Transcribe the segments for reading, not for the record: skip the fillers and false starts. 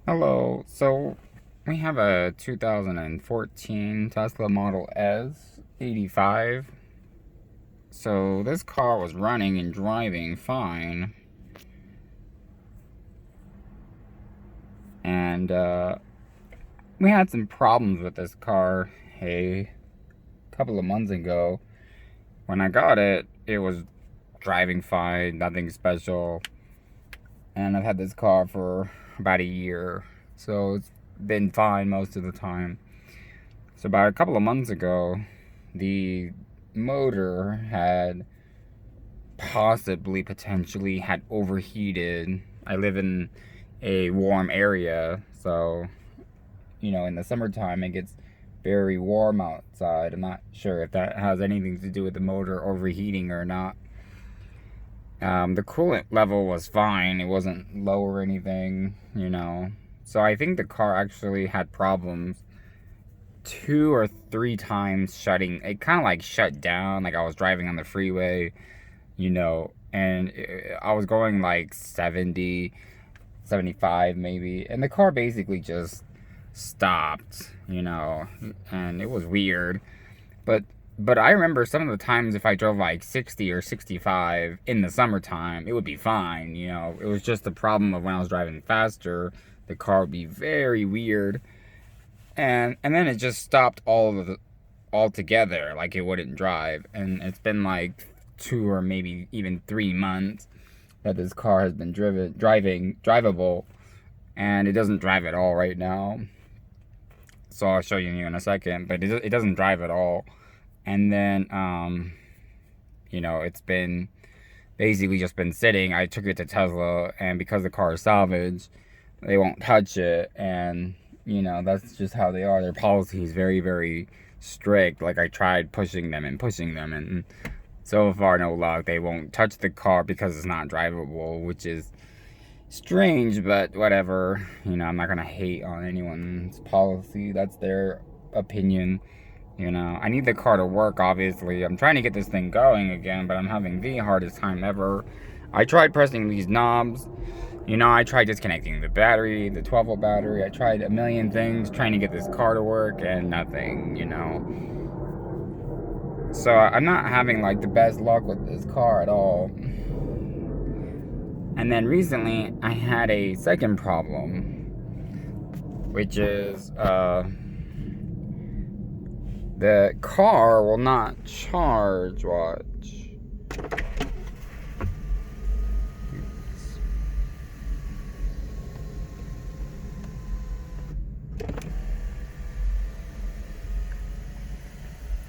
Hello. So we have a 2014 Tesla Model S 85. So this car was running and driving fine. And we had some problems with this car a couple of months ago. When I got it, it was driving fine, nothing special. And I've had this car for about a year. So it's been fine most of the time. So about a couple of months ago, the motor had potentially had overheated. I live in a warm area, so in the summertime it gets very warm outside. I'm not sure if that has anything to do with the motor overheating or not. The coolant level was fine. It wasn't low or anything. So I think the car actually had problems two or three times shutting. It kind of like shut down. Like I was driving on the freeway, and I was going like 70, 75 maybe. And the car basically just stopped, and it was weird. But but I remember some of the times if I drove like 60 or 65 in the summertime, it would be fine. It was just the problem of when I was driving faster, the car would be very weird. And then it just stopped altogether, like it wouldn't drive. And it's been like 2 or maybe even 3 months that this car has been drivable, and it doesn't drive at all right now. So I'll show you in a second, but it doesn't drive at all. And then it's been basically just been sitting. I took it to Tesla, and because the car is salvage, they won't touch it. And that's just how they are. Their policy is very, very strict. Like I tried pushing them, and so far no luck. They won't touch the car because it's not drivable, which is strange, but whatever. I'm not gonna hate on anyone's policy. That's their opinion. I need the car to work, obviously. I'm trying to get this thing going again, but I'm having the hardest time ever. I tried pressing these knobs. I tried disconnecting the battery, the 12-volt battery. I tried a million things trying to get this car to work, and nothing. So I'm not having like the best luck with this car at all. And then recently I had a second problem, which is the car will not charge. Watch.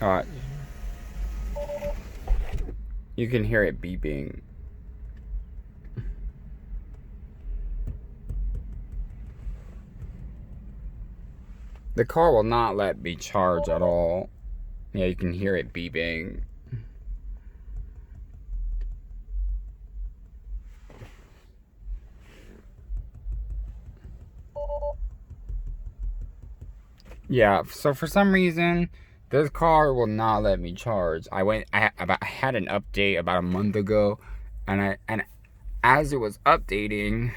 Watch. You can hear it beeping. The car will not let me charge at all. Yeah, you can hear it beeping. Yeah, so for some reason, this car will not let me charge. I had an update about a month ago, and as it was updating,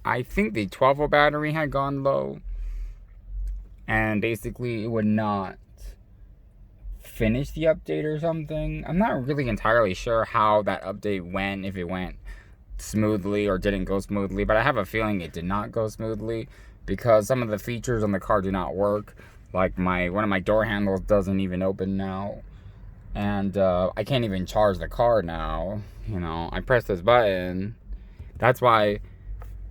I think the 12-volt battery had gone low, and basically it would not finish the update or something. I'm not really entirely sure how that update went, if it went smoothly or didn't go smoothly, but I have a feeling it did not go smoothly because some of the features on the car do not work. Like one of my door handles doesn't even open now, and I can't even charge the car now. I press this button. That's why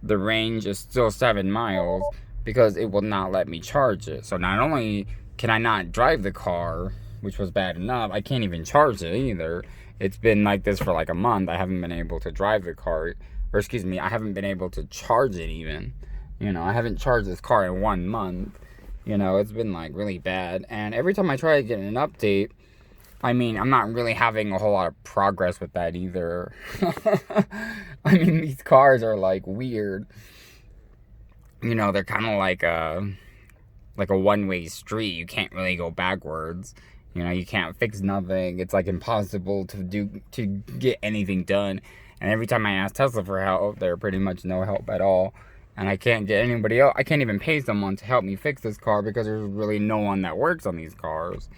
the range is still 7 miles, because it will not let me charge it. So not only can I not drive the car, which was bad enough, I can't even charge it either. It's been like this for like a month. I haven't been able to drive the car, or excuse me, I haven't been able to charge it even. I haven't charged this car in 1 month. It's been like really bad. And every time I try to get an update, I'm not really having a whole lot of progress with that either. These cars are like weird. They're kind of like a one-way street. You can't really go backwards. You can't fix nothing. It's like impossible to get anything done. And every time I ask Tesla for help, they're pretty much no help at all. And I can't get anybody else. I can't even pay someone to help me fix this car because there's really no one that works on these cars,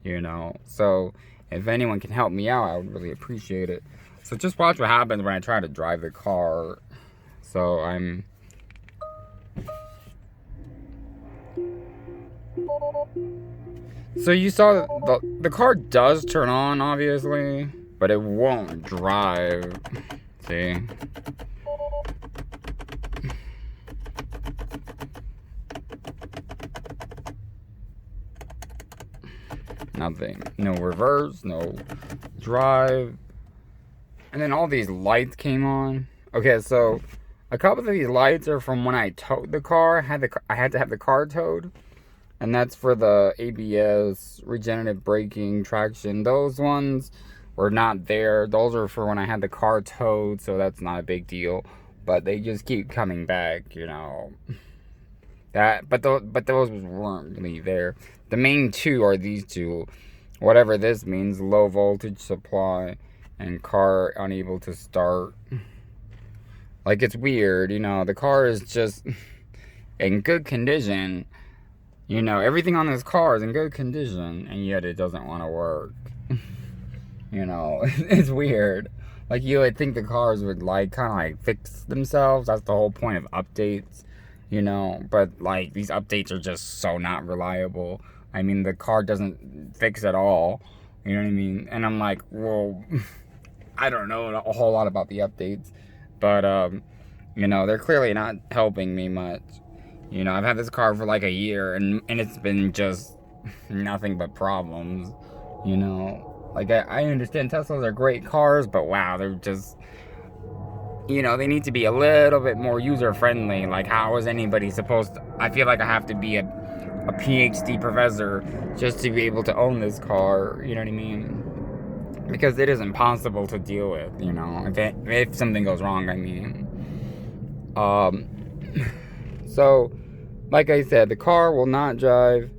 you know. So if anyone can help me out, I would really appreciate it. So just watch what happens when I try to drive the car. So So you saw the car does turn on, obviously, but it won't drive. See? Nothing. No reverse, no drive. And then all these lights came on. Okay, so a couple of these lights are from when I towed the car. I had to have the car towed. And that's for the ABS, regenerative braking, traction. Those ones were not there. Those are for when I had the car towed, so that's not a big deal. But they just keep coming back, you know. But those weren't really there. The main two are these two. Whatever this means, low voltage supply and car unable to start. Like, it's weird, you know. The car is just in good condition. You know, everything on this car is in good condition, and yet it doesn't want to work. You know, it's weird. Like, you would think the cars would, like, kind of, like, fix themselves. That's the whole point of updates, you know. But, like, these updates are just so not reliable. I mean, the car doesn't fix at all. You know what I mean? And I'm like, well, I don't know a whole lot about the updates. But, you know, they're clearly not helping me much. You know, I've had this car for like a year, and it's been just nothing but problems, you know. Like, I understand Teslas are great cars, but wow, they're just, you know, they need to be a little bit more user-friendly. Like, how is anybody supposed to, I feel like I have to be a PhD professor just to be able to own this car, you know what I mean? Because it is impossible to deal with, you know, if something goes wrong, I mean. So, like I said, the car will not drive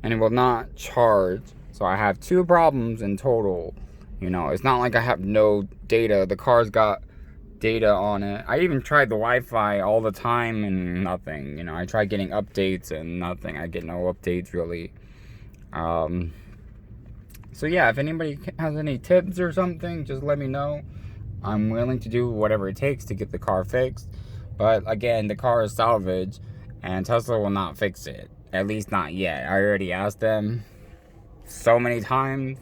and it will not charge. So I have two problems in total. You know, it's not like I have no data. The car's got data on it. I even tried the Wi-Fi all the time and nothing. You know, I tried getting updates and nothing. I get no updates really. So yeah, if anybody has any tips or something, just let me know. I'm willing to do whatever it takes to get the car fixed. But again, the car is salvage, and Tesla will not fix it. At least not yet. I already asked them so many times,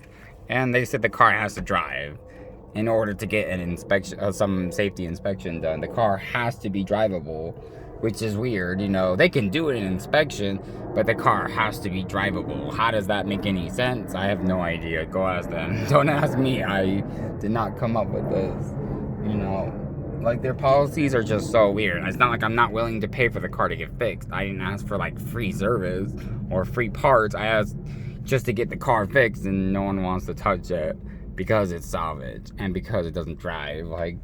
and they said the car has to drive in order to get an inspection, some safety inspection done. The car has to be drivable, which is weird. You know, they can do an inspection, but the car has to be drivable. How does that make any sense? I have no idea. Go ask them. Don't ask me. I did not come up with this. You know. Like, their policies are just so weird. It's not like I'm not willing to pay for the car to get fixed. I didn't ask for, like, free service or free parts. I asked just to get the car fixed, and no one wants to touch it because it's salvage and because it doesn't drive. Like,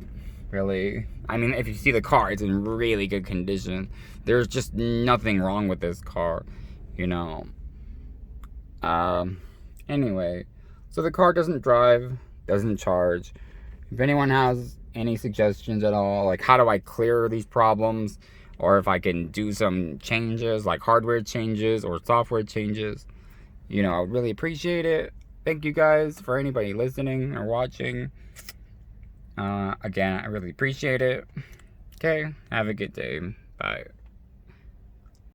really? I mean, if you see the car, it's in really good condition. There's just nothing wrong with this car, you know. Anyway, so the car doesn't drive, doesn't charge. If anyone has any suggestions at all, like how do I clear these problems, or if I can do some changes, like hardware changes or software changes, you know, I would really appreciate it. Thank you guys for anybody listening or watching. Again, I really appreciate it. Okay, have a good day. Bye.